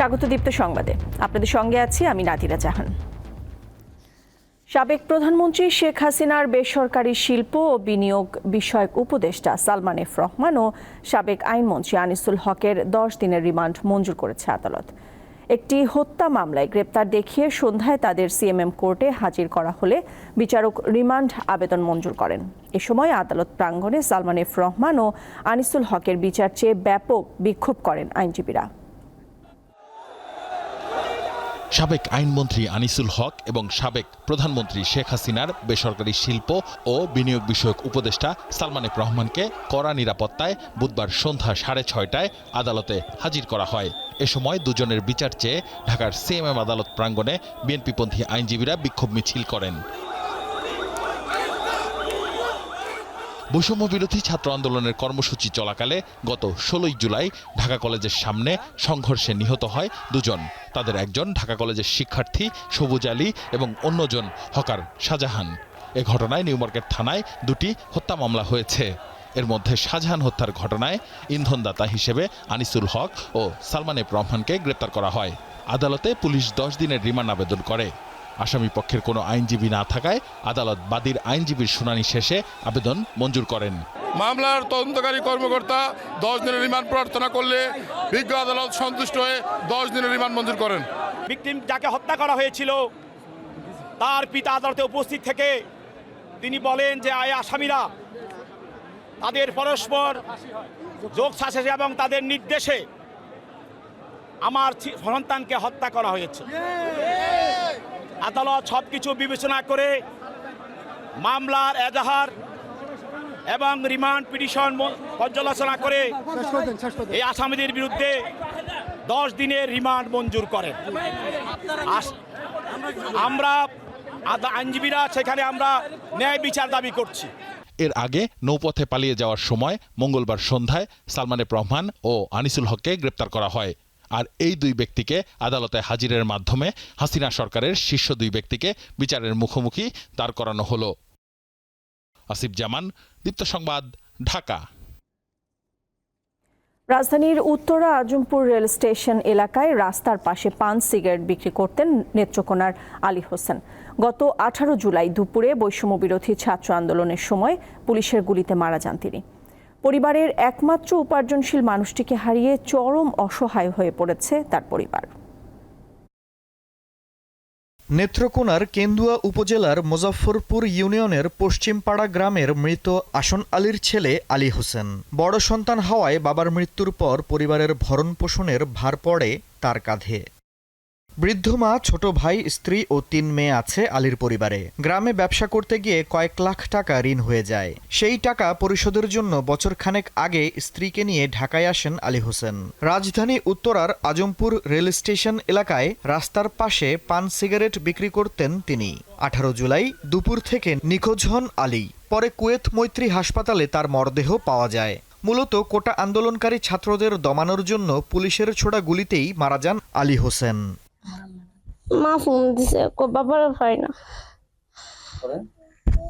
স্বাগত দীপ্ত সংবাদে। আপনাদের সঙ্গে আছি আমি নাদিরা জাহান। সাবেক প্রধানমন্ত্রী শেখ হাসিনার বেসরকারি শিল্প ও বিনিয়োগ বিষয়ক উপদেষ্টা সালমান এফ রহমান ও সাবেক আইনমন্ত্রী আনিসুল হকের 10 দিনের রিমান্ড মঞ্জুর করেছে আদালত। একটি হত্যা মামলায় গ্রেপ্তার দেখিয়ে সন্ধ্যায় তাদের সিএমএম কোর্টে হাজির করা হলে বিচারক রিমান্ড আবেদন মঞ্জুর করেন। এ সময় আদালত প্রাঙ্গণে সালমান এফ রহমান ও আনিসুল হকের বিচার চেয়ে ব্যাপক বিক্ষোভ করেন আইনজীবীরা। সাবেক আইনমন্ত্রী আনিসুল হক এবং সাবেক প্রধানমন্ত্রী শেখ হাসিনার বেসরকারি শিল্প ও বিনিয়োগ বিষয়ক উপদেষ্টা সালমান এফ রহমানকে কড়া নিরাপত্তায় বুধবার সন্ধ্যা 6:30টায় আদালতে হাজির করা হয়। এ সময় দুজনের বিচার চেয়ে ঢাকার সিএমএম আদালত প্রাঙ্গণে বিএনপিপন্থী আইনজীবীরা বিক্ষোভ মিছিল করেন। বৈষম্য বিরোধী ছাত্র আন্দোলনের কর্মসূচি চলাকালে গত 16 জুলাই ঢাকা কলেজের সামনে সংঘর্ষে নিহত হয় দুজন। তাদের একজন ঢাকা কলেজের শিক্ষার্থী সবুজ আলী এবং অন্যজন হকার শাহজাহান। এ ঘটনায় নিউমার্কেট থানায় 2টি হত্যা মামলা হয়েছে। এর মধ্যে শাহজাহান হত্যার ঘটনায় ইন্ধনদাতা হিসেবে আনিসুল হক ও সালমান এফ রহমানকে গ্রেপ্তার করা হয়। আদালতে পুলিশ 10 দিনের রিমান্ড আবেদন করে। আসামি পক্ষের কোনো আইনজীবী না থাকায় আদালত বাদীর আইনজীবীর শুনানি শেষে আবেদন মঞ্জুর করেন। মামলার তদন্তকারী কর্মকর্তা 10 দিনের রিমান্ড প্রার্থনা করলে বিজ্ঞ আদালত সন্তুষ্ট হয়ে 10 দিনের রিমান্ড মঞ্জুর করেন। ভিকটিম যাকে হত্যা করা হয়েছিল তার পিতা আদালতে উপস্থিত থেকে তিনি বলেন যে আসামিরা তাদের পরস্পর যোগসাজশে এবং তাদের নির্দেশে আমার সন্তানকে হত্যা করা হয়েছে। আদালত সবকিছু বিবেচনা করে মামলার এজাহার এবং রিমান্ড পিটিশন পর্যালোচনা করে এই আসামিদের বিরুদ্ধে 10 দিনের রিমান্ড মঞ্জুর করেন। আমরা আইনজীবীরা সেখানে আমরা ন্যায় বিচার দাবি করছি। এর আগে নৌপথে পালিয়ে যাওয়ার সময় মঙ্গলবার সন্ধ্যায় সালমান এফ রহমান ও আনিসুল হককে গ্রেপ্তার করা হয়। আর এই দুই ব্যক্তিকে আদালতে হাজিরের মাধ্যমে হাসিনা সরকারের শীর্ষ 2 ব্যক্তিকে বিচারের মুখোমুখি দাঁড় করানো হলো। আসিফ জামান, দীপ্ত সংবাদ, ঢাকা। রাজধানীর উত্তরা আজমপুর রেল স্টেশন এলাকায় রাস্তার পাশে পান সিগারেট বিক্রি করতেন নেত্রকোনার আলী হোসেন। গত 18 জুলাই দুপুরে বৈষম্য বিরোধী ছাত্র আন্দোলনের সময় পুলিশের গুলিতে মারা যান তিনি। পরিবারের একমাত্র উপার্জনশীল মানুষটিকে হারিয়ে চরম অসহায় হয়ে পড়েছে তার পরিবার। নেত্রকোনার কেন্দুয়া উপজেলার মুজফ্ফরপুর ইউনিয়নের পশ্চিমপাড়া গ্রামের মৃত আসন আলীর ছেলে আলী হোসেন। বড় সন্তান হওয়ায় বাবার মৃত্যুর পর পরিবারের ভরণ পোষণের ভার পড়ে তার কাঁধে। বৃদ্ধ মা, ছোট ভাই, স্ত্রী ও 3 মেয়ে আছে আলীর পরিবারে। গ্রামে ব্যবসা করতে গিয়ে কয়েক লাখ টাকা ঋণ হয়ে যায়। সেই টাকা পরিশোধের জন্য বছরখানেক আগে স্ত্রীকে নিয়ে ঢাকায় আসেন আলী হোসেন। রাজধানী উত্তরার আজমপুর রেল স্টেশন এলাকায় রাস্তার পাশে পান সিগারেট বিক্রি করতেন তিনি। 18 জুলাই দুপুর থেকে নিখোঁজ হন আলী। পরে কুয়েত মৈত্রী হাসপাতালে তার মরদেহ পাওয়া যায়। মূলত কোটা আন্দোলনকারী ছাত্রদের দমানোর জন্য পুলিশের ছোড়া গুলিতেই মারা যান আলী হোসেন। মা ফোন দিছে, বাবার হয় না,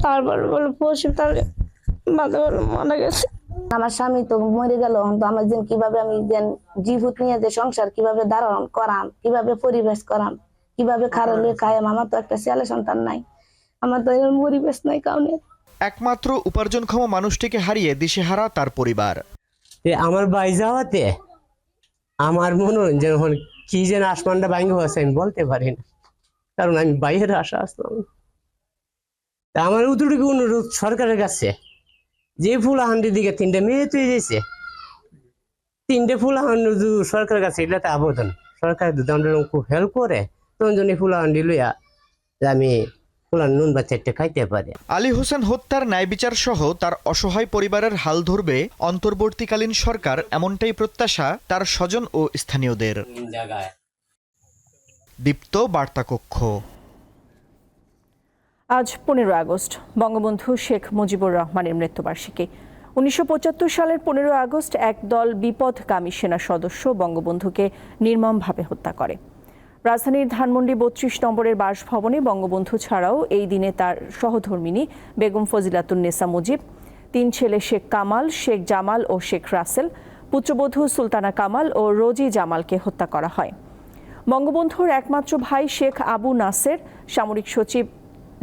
তারপর বলে হসপিটালে মারা গেছে। আমার স্বামী তো মরে গেল, আমার যেন কিভাবে আমি যেন জীবত নিয়ে যে সংসার কিভাবে ধারণ করাম, কিভাবে পরিবেশ করাম, কিভাবে খারালে খায়াম। আমার তো একটা ছেলে সন্তান নাই, আমার তো এরকম পরিবেশ নাই কাউনে। একমাত্র উপার্জনক্ষম মানুষটিকে হারিয়ে দিশেহারা তার পরিবার। আমার বাই যাওয়াতে আমার মনোরঞ্জন কি যেন আসমানটা ভাঙে হয়েছে আমি বলতে পারি না, কারণ আমি বাইরের আশা আসলাম। আমার উদ্যোগী অনুরোধ সরকারের কাছে, যে ফুলাহান্ডির দিকে 3টে মেয়ে তুই গেছে, 3টে ফুলাহান্ডি সরকারের কাছে এটাতে আবেদন, সরকার যদি আমরা খুব হেল্প করে তখন জন্য ফুলাহান্ডি লইয়া আমি নুন বা 4টে খাইতে পারে। আলী হোসেন হত্যার ন্যায় বিচার সহ তার অসহায় পরিবারের হাল ধরবে অন্তর্বর্তীকালীন সরকার, এমনটাই প্রত্যাশা তার স্বজন ও স্থানীয়দের। দীপ্ত বার্তা কক্ষ। আজ 15 আগস্ট বঙ্গবন্ধু শেখ মুজিবুর রহমানের মৃত্যুবার্ষিকী। 1975 সালের 15 আগস্ট একদল বিপথগামী সেনা সদস্য বঙ্গবন্ধুকে নির্মমভাবে হত্যা করে। রাজধানীর ধানমন্ডি 32 নম্বরের বাসভবনে বঙ্গবন্ধু ছাড়াও এই দিনে তার সহধর্মিণী বেগম ফজিলাতুন্নেসা মুজিব, 3 ছেলে শেখ কামাল, শেখ জামাল ও শেখ রাসেল, পুত্রবধূ সুলতানা কামাল ও রোজি জামালকে হত্যা করা হয়। বঙ্গবন্ধুর একমাত্র ভাই শেখ আবু নাসের, সামরিক সচিব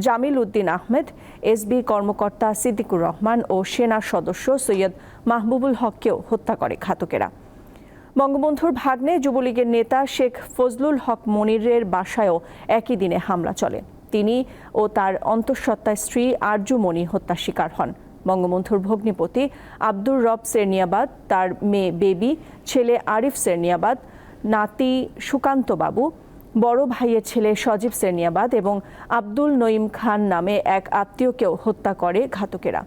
জামিল উদ্দিন আহমেদ, এসবি কর্মকর্তা সিদ্দিকুর রহমান ও সেনা সদস্য সৈয়দ মাহবুবুল হককেও হত্যা করে ঘাতকেরা। বঙ্গবন্ধুর ভাগ্নে যুবলীগের নেতা শেখ ফজলুল হক মনিরের বাসায়ও একই দিনে হামলা চলে। তিনি ও তার অন্তঃসত্ত্বা স্ত্রী আরজু মনি হত্যার শিকার হন। বঙ্গবন্ধুর ভগ্নিপতি আব্দুর রব সেরনিয়াবাদ, তার মেয়ে বেবি, ছেলে আরিফ সেরনিয়াবাদ, নাতি সুকান্ত বাবু, বড় ভাইয়ের ছেলে সজীব সেরনিয়াবাদ এবং আব্দুল নঈম খান নামে এক আত্মীয়কেও হত্যা করে ঘাতকেরা।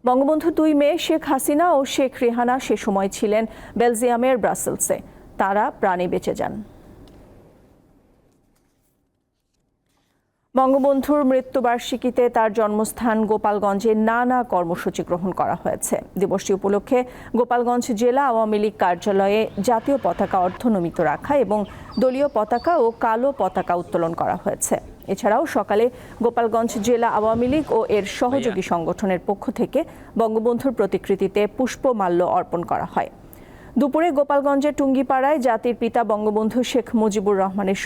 বঙ্গবন্ধুর 2 মেয়ে শেখ হাসিনা ও শেখ রেহানা সে সময় ছিলেন বেলজিয়ামের ব্রাসেলসে। তারা প্রাণে বেঁচে যান। বঙ্গবন্ধুর মৃত্যুবার্ষিকীতে তার জন্মস্থান গোপালগঞ্জে নানা কর্মসূচি গ্রহণ করা হয়েছে। দিবসটি উপলক্ষে গোপালগঞ্জ জেলা আওয়ামী লীগ কার্যালয়ে জাতীয় পতাকা অর্ধনমিত রাখা এবং দলীয় পতাকা ও কালো পতাকা উত্তোলন করা হয়েছে। এছাড়াও সকালে গোপালগঞ্জ জেলা আওয়ামী লীগ ও এর সহযোগী সংগঠনের পক্ষ থেকে বঙ্গবন্ধুর প্রতিকৃতিতে পুষ্পমাল্য অর্পণ করা হয়। দুপুরে গোপালগঞ্জের টুঙ্গিপাড়ায় জাতির পিতা বঙ্গবন্ধু শেখ মুজিবুর রহমানের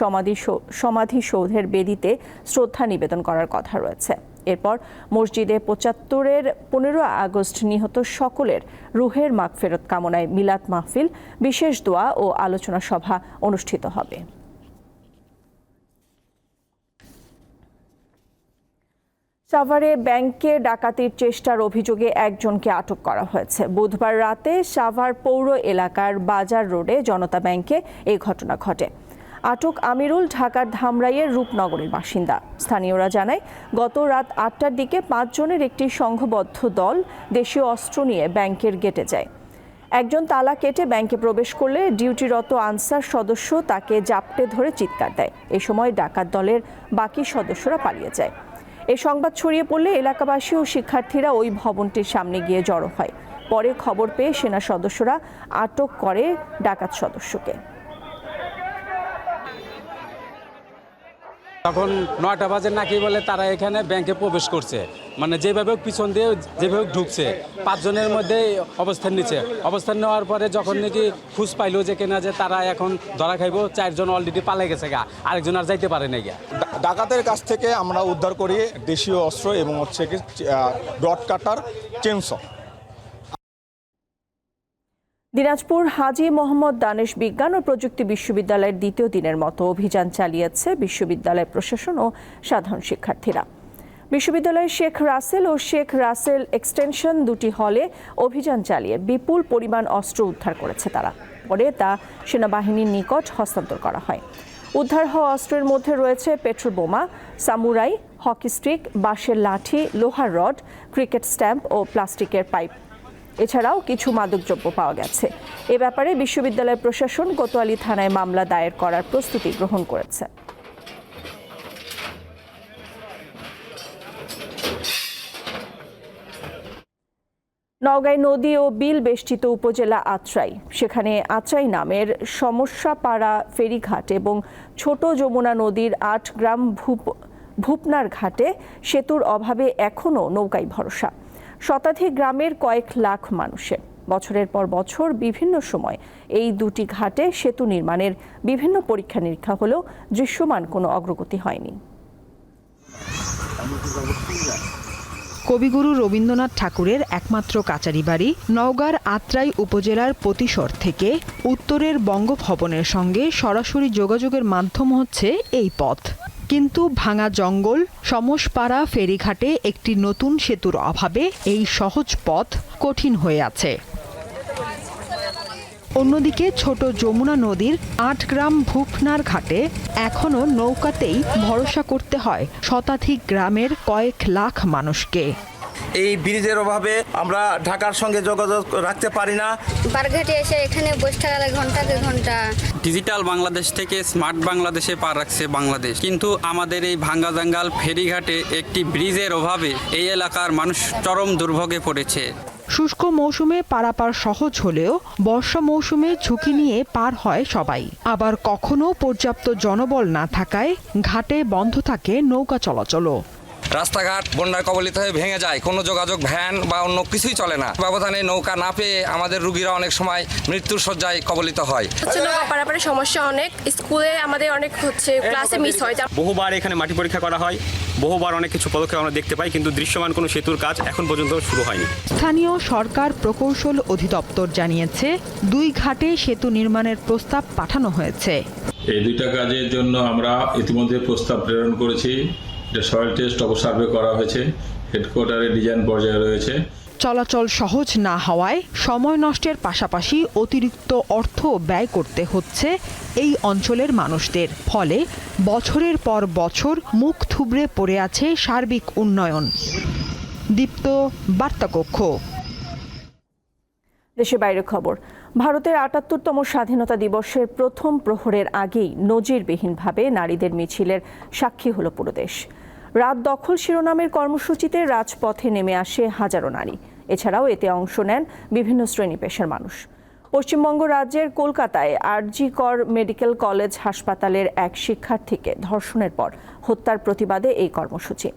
সমাধিসৌধের বেদিতে শ্রদ্ধা নিবেদন করার কথা রয়েছে। এরপর মসজিদে 75-এর 15 আগস্ট নিহত সকলের রুহের মাগফিরাত কামনায় মিলাদ মাহফিল, বিশেষ দোয়া ও আলোচনা সভা অনুষ্ঠিত হবে। সাভারে ব্যাংকে ডাকাতির চেষ্টার অভিযোগে একজনকে আটক করা হয়েছে। বুধবার রাতে সাভার পৌর এলাকার বাজার রোডে জনতা ব্যাংকে এই ঘটনা ঘটে। আটক আমিরুল ঢাকার ধামরাইয়ের রূপনগরের বাসিন্দা। স্থানীয়রা জানায়, গত রাত 8টার দিকে 5 জনের একটি সংঘবদ্ধ দল দেশীয় অস্ত্র নিয়ে ব্যাংকের গেটে যায়। একজন তালা কেটে ব্যাংকে প্রবেশ করলে ডিউটিরত আনসার সদস্য তাকে জাপটে ধরে চিৎকার দেয়। এ সময় ডাকাত দলের বাকি সদস্যরা পালিয়ে যায়। এই সংবাদ ছড়িয়ে পড়লে এলাকাবাসী ও শিক্ষার্থীরা ওই ভবনটির সামনে গিয়ে জড়ো হয়। পরে খবর পেয়ে সেনা সদস্যরা আটক করে ডাকাত সদস্যকে। তখন 9টা বাজে নাকি বলে তারা এখানে ব্যাংকে প্রবেশ করছে, মানে যেভাবে পিছন দিয়ে যেভাবে ঢুকছে। 5 জনের মধ্যে অবস্থান নিচ্ছে। অবস্থান নেওয়ার পরে যখন নাকি খুঁজ পাইলো যে কেনা যে তারা এখন ধরা খাইব, 4 জন অলরেডি পালাই গেছে গা, আরেকজন আর যাইতে পারে না গিয়া। ডাকাতের কাছ থেকে আমরা উদ্ধার করি দেশীয় অস্ত্র এবং হচ্ছে কি ডট কাটার, চেনসো। দিনাজপুর হাজী মোহাম্মদ দানেশ বিজ্ঞান ও প্রযুক্তি বিশ্ববিদ্যালয়ের 2য় দিনের মতো অভিযান চালিয়েছে বিশ্ববিদ্যালয় প্রশাসন ও সাধারণ শিক্ষার্থীরা। বিশ্ববিদ্যালয়ের শেখ রাসেল ও শেখ রাসেল এক্সটেনশন 2টি হলে অভিযান চালিয়ে বিপুল পরিমাণ অস্ত্র উদ্ধার করেছে তারা। পরে তা সেনাবাহিনীর নিকট হস্তান্তর করা হয়। উদ্ধার হওয়া অস্ত্রের মধ্যে রয়েছে পেট্রোল বোমা, সামুরাই, হকি স্টিক, বাঁশের লাঠি, লোহার রড, ক্রিকেট স্ট্যাম্প ও প্লাস্টিকের পাইপ। এছাড়াও কিছু মাদকদ্রব্য পাওয়া গেছে। এ ব্যাপারে বিশ্ববিদ্যালয় প্রশাসন কোতোয়ালি থানায় মামলা দায়ের করার প্রস্তুতি গ্রহণ করেছে। নওগাঁয় নদী ও বিল বেষ্টিত উপজেলা আত্রাই। সেখানে আত্রাই নামের সমস্যাপাড়া ফেরিঘাট এবং ছোট যমুনা নদীর 8 গ্রাম ভূপনার ঘাটে সেতুর অভাবে এখনও নৌকায় ভরসা। শতাধিক গ্রামের কয়েক লাখ মানুষের। বছরের পর বছর বিভিন্ন সময় এই 2টি ঘাটে সেতু নির্মাণের বিভিন্ন পরীক্ষা নিরীক্ষা হলেও দৃশ্যমান কোনো অগ্রগতি হয়নি। কবিগুরু রবীন্দ্রনাথ ঠাকুরের একমাত্র কাচারি বাড়ি নওগাঁর আত্রাই উপজেলার পতিশর থেকে উত্তরের বঙ্গভবনের সঙ্গে সরাসরি যোগাযোগের মাধ্যম হচ্ছে এই পথ। কিন্তু ভাঙা জঙ্গল, সমসপাড়া ফেরিঘাটে একটি নতুন সেতুর অভাবে এই সহজ পথ কঠিন হয়ে আছে। অন্যদিকে ছোট যমুনা নদীর 8 গ্রাম ভূপনার ঘাটে এখনও নৌকাতেই ভরসা করতে হয় শতাধিক গ্রামের কয়েক লাখ মানুষকে। এই ব্রিজের অভাবে আমরা ঢাকার সঙ্গে যোগাযোগ রাখতে পারি না। বারঘাটে এসে এখানে বসে থাকা ঘন্টাকে ঘন্টা। ডিজিটাল বাংলাদেশ থেকে স্মার্ট বাংলাদেশে পা রাখছে বাংলাদেশ, কিন্তু আমাদের এই ভাঙ্গা জাঙ্গাল ফেরিঘাটে একটি ব্রিজের অভাবে এই এলাকার মানুষ চরম দুর্ভোগে পড়েছে। শুষ্ক মৌসুমে পারাপার সহজ হলেও বর্ষা মৌসুমে ঝুঁকি নিয়ে পার হয় সবাই। আবার কখনো পর্যাপ্ত জনবল না থাকায় ঘাটে বন্ধ থাকে নৌকা চলাচলও। রাস্তাঘাট বন্যার কবলিত হয়ে ভেঙে যায়, কোনো যোগাযোগ ভ্যান বা অন্য কিছুই চলে না। ব্যবধানে নৌকা না পেয়ে আমাদের রুগীরা অনেক সময় মৃত্যুর শয্যায় কবলিত হয়। নৌকা পারাপারের সমস্যা অনেক, স্কুলে আমাদের অনেক ক্লাসে মিস হয়। বহুবার এখানে মাটি পরীক্ষা করা হয়, বহুবার অনেক কিছু পদক্ষেপ আমরা দেখতে পাই, কিন্তু দৃশ্যমান কোনো সেতুর কাজ এখন পর্যন্ত শুরু হয়নি। স্থানীয় সরকার প্রকৌশল অধিদপ্তর জানিয়েছে 2 ঘাটে সেতু নির্মাণের প্রস্তাব পাঠানো হয়েছে। এই 2টা কাজের জন্য আমরা ইতিমধ্যে প্রস্তাব প্রেরণ করেছি। সয়েল টেস্ট সার্ভে করা হয়েছে, হেডকোয়ার্টারে ডিজাইন পর্যায়ে রয়েছে। চলাচল সহজ না হওয়ায় সময় নষ্টের পাশাপাশি অতিরিক্ত অর্থ ব্যয় করতে হচ্ছে এই অঞ্চলের মানুষদের। ফলে বছরের পর বছর মুখ থুবড়ে পড়ে আছে সার্বিক উন্নয়ন। দীপ্ত বার্তাকক্ষ। দেশের বাইরের খবর। ভারতের ৭৮তম স্বাধীনতা দিবসের প্রথম প্রহরের আগেই নজিরবিহীনভাবে নারীদের মিছিলের সাক্ষী হল পুরো দেশ। রাত দখল শিরোনামের কর্মসূচিতে রাজপথে নেমে আসে হাজারো নারী। এছাড়াও এতে অংশ নেন বিভিন্ন শ্রেণী পেশার মানুষ। পশ্চিমবঙ্গ রাজ্যের কলকাতায় আরজি কর মেডিকেল কলেজ হাসপাতালের এক শিক্ষার্থীকে ধর্ষণের পর হত্যার প্রতিবাদে এই কর্মসূচি।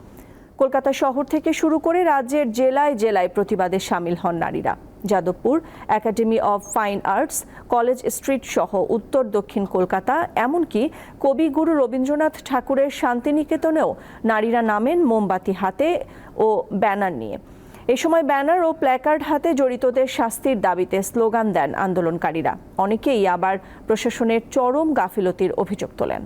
কলকাতা শহর থেকে শুরু করে রাজ্যের জেলায় জেলায় প্রতিবাদে সামিল হন নারীরা। Jadavpur, academy of fine arts, college street সহ উত্তর দক্ষিণ কলকাতা, এমনকি কবিগুরু রবীন্দ্রনাথ ঠাকুরের শান্তিনিকেতনেও নারীরা নামেন মোমবাতি হাতে ও ব্যানার নিয়ে। এ সময় ব্যানার ও প্ল্যাকার্ড হাতে জড়িতদের শাস্তির দাবিতে স্লোগান দেন আন্দোলনকারীরা। অনেকেই আবার প্রশাসনের চরম গাফিলতির অভিযোগ তোলেন।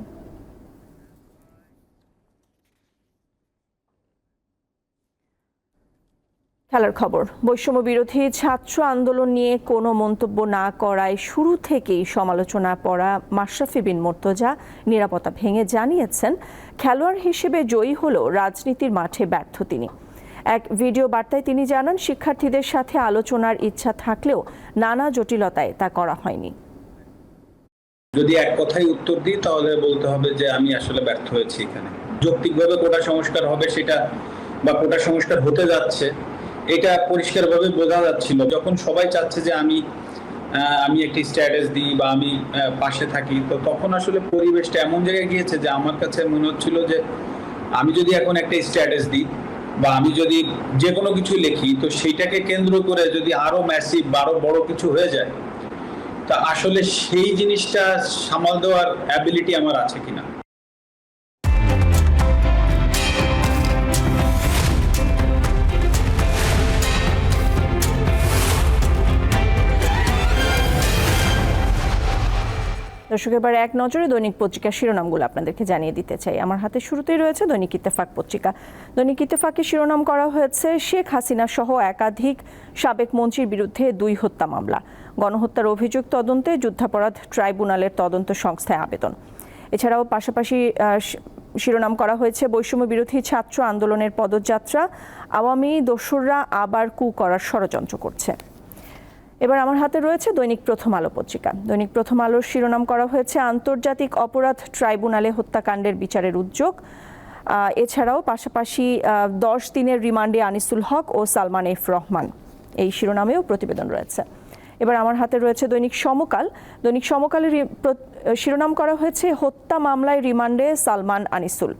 খেলার খবর। বৈষম্য বিরোধী ছাত্র আন্দোলন নিয়ে কোনো মন্তব্য না করায় শুরু থেকেই সমালোচনা পড়া মাশরাফি বিন মুর্তজা নিরাপত্তা ভেঙে জানিয়েছেন, খেলোয়াড় হিসেবে জয়ী হলেও রাজনীতির মাঠে ব্যর্থ তিনি। এক ভিডিও বার্তায় তিনি জানান, শিক্ষার্থীদের সাথে আলোচনার ইচ্ছা থাকলেও নানা জটিলতায় তা করা হয়নি। যদি এক কথায় উত্তর দিই তাহলে বলতে হবে যে আমি আসলে ব্যর্থ হয়েছি। এখানে যৌক্তিকভাবে কোটা সংস্কার হবে সেটা বা কোটা সংস্কার হতে যাচ্ছে এটা পরিষ্কারভাবে বোঝা যাচ্ছিল। যখন সবাই চাচ্ছে যে আমি একটি স্ট্যাটাস দিই বা আমি পাশে থাকি, তো তখন আসলে পরিবেশটা এমন জায়গায় গিয়েছে যে আমার কাছে মনে হচ্ছিল যে আমি যদি এখন একটা স্ট্যাটাস দিই বা আমি যদি যে কোনো কিছু লিখি, তো সেইটাকে কেন্দ্র করে যদি আরো ম্যাসিভ আরো বড় কিছু হয়ে যায়, তা আসলে সেই জিনিসটা সামাল দেওয়ার অ্যাবিলিটি আমার আছে কিনা। দর্শক, এবার এক নজরে দৈনিক পত্রিকার শিরোনামগুলো আপনাদেরকে জানিয়ে দিতে চাই। আমার হাতে শুরুতেই রয়েছে দৈনিক ইত্তেফাক পত্রিকা। দৈনিক ইত্তেফাকে শিরোনাম করা হয়েছে, শেখ হাসিনা সহ একাধিক সাবেক মন্ত্রীর বিরুদ্ধে 2 হত্যা মামলা, গণহত্যার অভিযোগ তদন্তে যুদ্ধাপরাধ ট্রাইব্যুনালের তদন্ত সংস্থায় আবেদন। এছাড়াও পাশাপাশি শিরোনাম করা হয়েছে, বৈষম্য বিরোধী ছাত্র আন্দোলনের পদযাত্রা, আওয়ামী দোসররা আবার কু করার ষড়যন্ত্র করছে। এবার আমার হাতে রয়েছে দৈনিক প্রথম আলো পত্রিকা। দৈনিক প্রথম আলোর শিরোনাম করা হয়েছে, আন্তর্জাতিক অপরাধ ট্রাইব্যুনালে হত্যাকাণ্ডের বিচারের উদ্যোগ। এছাড়াও পাশাপাশি 10 দিনের রিমান্ডে আনিসুল হক ও সালমান এফ রহমান, এই শিরোনামেও প্রতিবেদন রয়েছে। এবার আমার হাতে রয়েছে দৈনিক সমকাল। দৈনিক সমকালের শিরোনাম করা হয়েছে, হত্যা মামলায় রিমান্ডে Salman Anisul,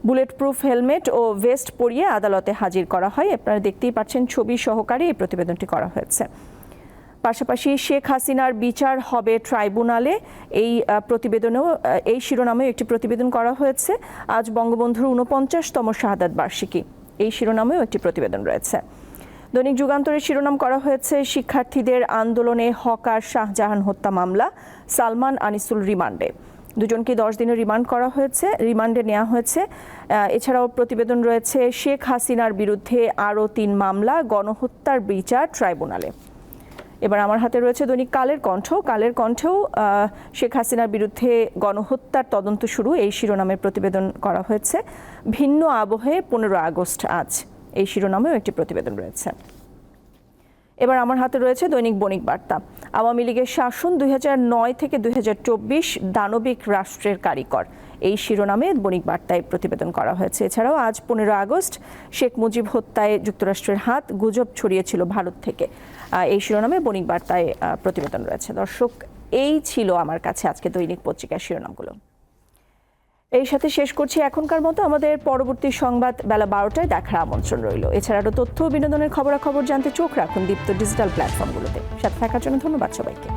bulletproof helmet ও ভেস্ট পরিয়ে আদালতে হাজির করা হয়। আপনারা দেখতেই পাচ্ছেন ছবি সহকারে এই প্রতিবেদনটি করা হয়েছে। পাশাপাশি শেখ হাসিনার বিচার হবে ট্রাইব্যুনালে, এই প্রতিবেদনেও এই শিরোনামেও একটি প্রতিবেদন করা হয়েছে। আজ বঙ্গবন্ধুর 49তম শাহাদাত বার্ষিকী, এই শিরোনামেও একটি প্রতিবেদন রয়েছে। দৈনিক যুগান্তরের শিরোনাম করা হয়েছে, শিক্ষার্থীদের আন্দোলনে হকার শাহজাহান হত্যা মামলা, সালমান আনিসুল রিমান্ডে। দুজনকে 10 দিনের রিমান্ডে নেওয়া হয়েছে। এছাড়াও প্রতিবেদন রয়েছে, শেখ হাসিনার বিরুদ্ধে আরও 3 মামলা, গণহত্যার বিচার ট্রাইব্যুনালে। এবার আমার হাতে রয়েছে দৈনিক কালের কণ্ঠ। কালের কণ্ঠেও শেখ হাসিনার বিরুদ্ধে গণহত্যার তদন্ত শুরু, এই শিরোনামের প্রতিবেদন করা হয়েছে। ভিন্ন আবহে 15 আগস্ট আজ, এই শিরোনামেও একটি প্রতিবেদন রয়েছে। এবার আমার হাতে রয়েছে দৈনিক বণিক বার্তা। আওয়ামী লীগের শাসন 2009 থেকে 2024 দানবিক রাষ্ট্রের কারিকর, এই শিরোনামে বণিক বার্তায় প্রতিবেদন করা হয়েছে। এছাড়াও আজ 15 আগস্ট, শেখ মুজিব হত্যায় যুক্তরাষ্ট্রের হাত, গুজব ছড়িয়েছিল ভারত থেকে, এই শিরোনামে বণিক বার্তায় প্রতিবেদন রয়েছে। দর্শক, এই ছিল আমার কাছে আজকে দৈনিক পত্রিকার শিরোনামগুলো। এই সাথে শেষ করছি এখনকার মতো। আমাদের পরবর্তী সংবাদ বেলা 12টায় দেখার আমন্ত্রণ রইল। এছাড়া আরও তথ্য ও বিনোদনের খবরাখবর জানতে চোখ রাখুন দীপ্ত ডিজিটাল প্ল্যাটফর্মগুলোতে। সাথে থাকার জন্য ধন্যবাদ সবাইকে।